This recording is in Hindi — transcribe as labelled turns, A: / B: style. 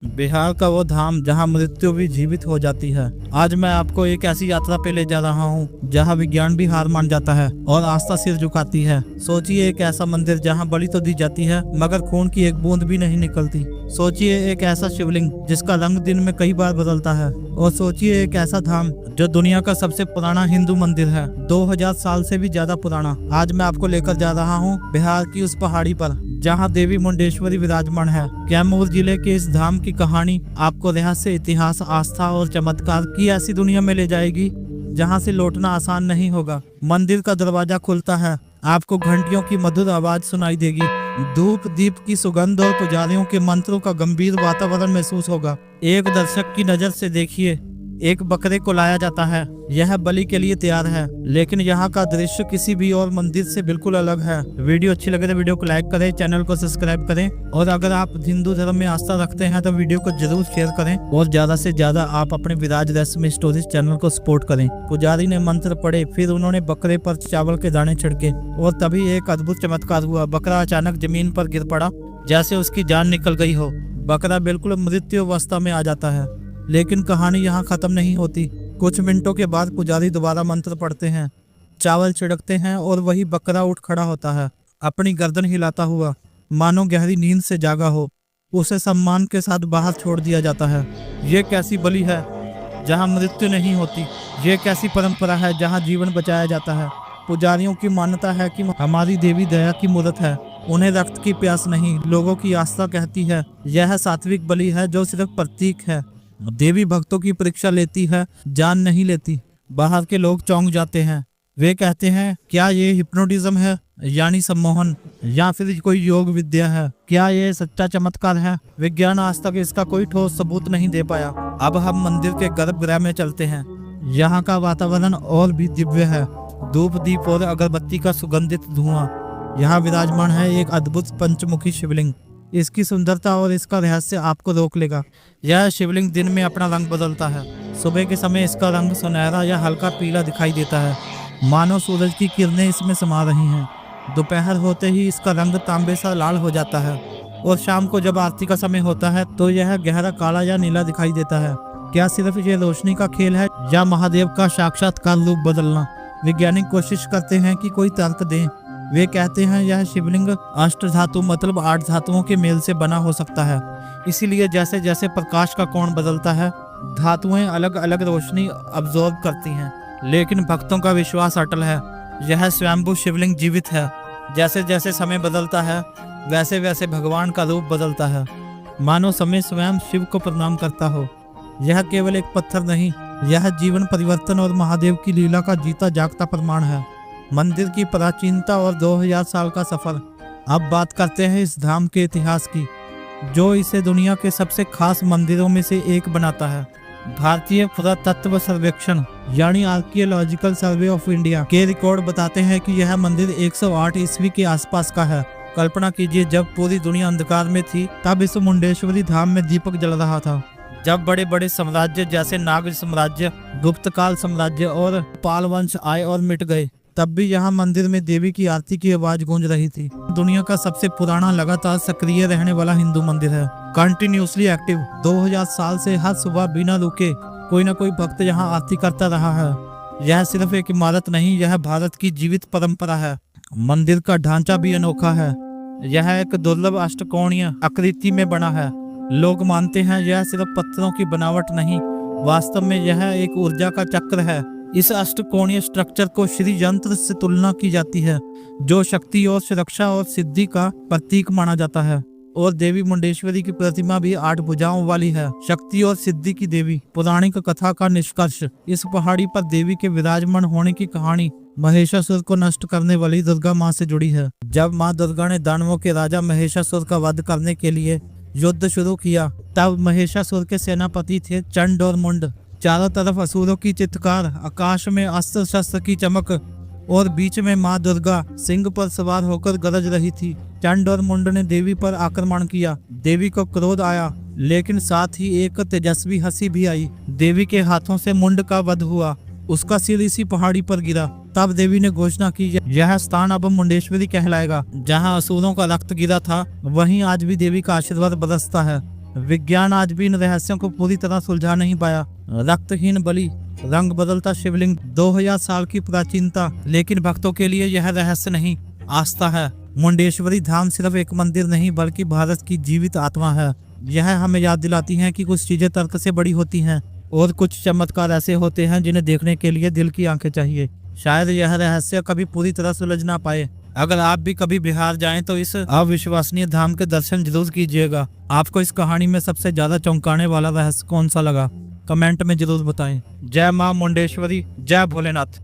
A: बिहार का वो धाम जहां मृत्यु भी जीवित हो जाती है। आज मैं आपको एक ऐसी यात्रा पे ले जा रहा हूं जहां विज्ञान भी हार मान जाता है और आस्था सिर झुकाती है। सोचिए एक ऐसा मंदिर जहां बलि तो दी जाती है मगर खून की एक बूंद भी नहीं निकलती। सोचिए एक ऐसा शिवलिंग जिसका रंग दिन में कई बार बदलता है। और सोचिए एक ऐसा धाम जो दुनिया का सबसे पुराना हिंदू मंदिर है, 2000 साल से भी ज्यादा पुराना। आज मैं आपको लेकर जा रहा हूँ बिहार की उस पहाड़ी पर जहाँ देवी मुंडेश्वरी विराजमान है। कैमूर जिले के इस धाम की कहानी आपको रहस्य, इतिहास, आस्था और चमत्कार की ऐसी दुनिया में ले जाएगी जहाँ से लौटना आसान नहीं होगा। मंदिर का दरवाजा खुलता है, आपको घंटियों की मधुर आवाज सुनाई देगी, धूप दीप की सुगंध और पुजारियों के मंत्रों का गंभीर वातावरण महसूस होगा। एक दर्शक की नजर से देखिए, एक बकरे को लाया जाता है, यह बलि के लिए तैयार है। लेकिन यहाँ का दृश्य किसी भी और मंदिर से बिल्कुल अलग है। वीडियो अच्छी लगे तो वीडियो को लाइक करें, चैनल को सब्सक्राइब करें और अगर आप हिंदू धर्म में आस्था रखते हैं तो वीडियो को जरूर शेयर करें और ज्यादा से ज्यादा आप अपने विराज रहस्यमय स्टोरीज चैनल को सपोर्ट करें। पुजारी ने मंत्र पढ़े, फिर उन्होंने बकरे पर चावल के दाने छिड़के और तभी एक अद्भुत चमत्कार हुआ। बकरा अचानक जमीन पर गिर पड़ा जैसे उसकी जान निकल गई हो। बकरा बिल्कुल मृत्यु अवस्था में आ जाता है। लेकिन कहानी यहाँ खत्म नहीं होती। कुछ मिनटों के बाद पुजारी दोबारा मंत्र पढ़ते हैं, चावल छिड़कते हैं और वही बकरा उठ खड़ा होता है, अपनी गर्दन हिलाता हुआ, मानो गहरी नींद से जागा हो। उसे सम्मान के साथ बाहर छोड़ दिया जाता है। ये कैसी बलि है जहाँ मृत्यु नहीं होती? ये कैसी परंपरा है जहाँ जीवन बचाया जाता है? पुजारियों की मान्यता है कि हमारी देवी दया की मूर्त है, उन्हें रक्त की प्यास नहीं। लोगों की आस्था कहती है यह सात्विक बलि है जो सिर्फ प्रतीक है। देवी भक्तों की परीक्षा लेती है, जान नहीं लेती। बाहर के लोग चौंक जाते हैं। वे कहते हैं क्या ये हिप्नोटिज्म है, यानी सम्मोहन, या फिर कोई योग विद्या है? क्या ये सच्चा चमत्कार है? विज्ञान आज तक इसका कोई ठोस सबूत नहीं दे पाया। अब हम मंदिर के गर्भगृह में चलते हैं। यहाँ का वातावरण और भी दिव्य है, धूप दीप और अगरबत्ती का सुगंधित धुआं। यहाँ विराजमान है एक अद्भुत पंचमुखी शिवलिंग। इसकी सुंदरता और इसका रहस्य आपको रोक लेगा। यह शिवलिंग दिन में अपना रंग बदलता है। सुबह के समय इसका रंग सुनहरा या हल्का पीला दिखाई देता है, मानो सूरज की किरणें इसमें समा रही हैं। दोपहर होते ही इसका रंग तांबे सा लाल हो जाता है और शाम को जब आरती का समय होता है तो यह गहरा काला या नीला दिखाई देता है। क्या सिर्फ ये रोशनी का खेल है या महादेव का साक्षात्कार रूप बदलना? वैज्ञानिक कोशिश करते हैं कि कोई तर्क दें। वे कहते हैं यह शिवलिंग अष्ट धातु मतलब 8 धातुओं के मेल से बना हो सकता है। इसीलिए जैसे जैसे प्रकाश का कोण बदलता है धातुएं अलग अलग रोशनी अब्जॉर्ब करती हैं। लेकिन भक्तों का विश्वास अटल है, यह स्वयंभू शिवलिंग जीवित है। जैसे जैसे समय बदलता है वैसे वैसे भगवान का रूप बदलता है, मानो समय स्वयं शिव को प्रणाम करता हो। यह केवल एक पत्थर नहीं, यह जीवन परिवर्तन और महादेव की लीला का जीता जागता प्रमाण है। मंदिर की प्राचीनता और 2000 साल का सफर। अब बात करते हैं इस धाम के इतिहास की, जो इसे दुनिया के सबसे खास मंदिरों में से एक बनाता है। भारतीय पुरातत्व सर्वेक्षण यानी आर्कियोलॉजिकल सर्वे ऑफ इंडिया के रिकॉर्ड बताते हैं कि यह मंदिर 108 ईस्वी के आसपास का है। कल्पना कीजिए जब पूरी दुनिया अंधकार में थी तब इस मुंडेश्वरी धाम में दीपक जल रहा था। जब बड़े बड़े साम्राज्य जैसे नाग साम्राज्य, गुप्तकाल साम्राज्य और पाल वंश आए और मिट गए, तब भी यहाँ मंदिर में देवी की आरती की आवाज गूंज रही थी। दुनिया का सबसे पुराना लगातार सक्रिय रहने वाला हिंदू मंदिर है, कंटिन्यूसली एक्टिव। 2000 साल से हर सुबह बिना रुके कोई ना कोई भक्त यहाँ आरती करता रहा है। यह सिर्फ एक इमारत नहीं, यह भारत की जीवित परंपरा है। मंदिर का ढांचा भी अनोखा है। यह एक दुर्लभ अष्टकोणीय आकृति में बना है। लोग मानते हैं यह सिर्फ पत्थरों की बनावट नहीं, वास्तव में यह एक ऊर्जा का चक्र है। इस अष्टकोणीय स्ट्रक्चर को श्री यंत्र से तुलना की जाती है, जो शक्ति और सुरक्षा और सिद्धि का प्रतीक माना जाता है। और देवी मुंडेश्वरी की प्रतिमा भी 8 भुजाओं वाली है, शक्ति और सिद्धि की देवी। पौराणिक कथा का निष्कर्ष, इस पहाड़ी पर देवी के विराजमान होने की कहानी महिषासुर को नष्ट करने वाली दुर्गा माँ से जुड़ी है। जब माँ दुर्गा ने दानवों के राजा महिषासुर का वध करने के लिए युद्ध शुरू किया, तब महिषासुर के सेनापति थे चंड और मुंड। चारों तरफ असुरों की चित्कार, आकाश में अस्त्र शस्त्र की चमक और बीच में माँ दुर्गा सिंह पर सवार होकर गरज रही थी। चंड और मुंड ने देवी पर आक्रमण किया। देवी को क्रोध आया, लेकिन साथ ही एक तेजस्वी हंसी भी आई। देवी के हाथों से मुंड का वध हुआ, उसका सिर इसी पहाड़ी पर गिरा। तब देवी ने घोषणा की यह स्थान अब मुंडेश्वरी कहलाएगा। जहाँ असुरों का रक्त गिरा था वहीं आज भी देवी का आशीर्वाद बरसता है। विज्ञान आज भी इन रहस्यों को पूरी तरह सुलझा नहीं पाया। रक्तहीन बलि, रंग बदलता शिवलिंग, 2000 साल की प्राचीनता, लेकिन भक्तों के लिए यह रहस्य नहीं, आस्था है। मुंडेश्वरी धाम सिर्फ एक मंदिर नहीं बल्कि भारत की जीवित आत्मा है। यह हमें याद दिलाती है कि कुछ चीजें तर्क से बड़ी होती हैं और कुछ चमत्कार ऐसे होते हैं जिन्हें देखने के लिए दिल की आंखें चाहिए। शायद यह रहस्य कभी पूरी तरह सुलझ ना पाए। अगर आप भी कभी बिहार जाएं तो इस अविश्वसनीय धाम के दर्शन जरूर कीजिएगा। आपको इस कहानी में सबसे ज्यादा चौंकाने वाला रहस्य कौन सा लगा, कमेंट में जरूर बताएं। जय मां मुंडेश्वरी, जय भोलेनाथ।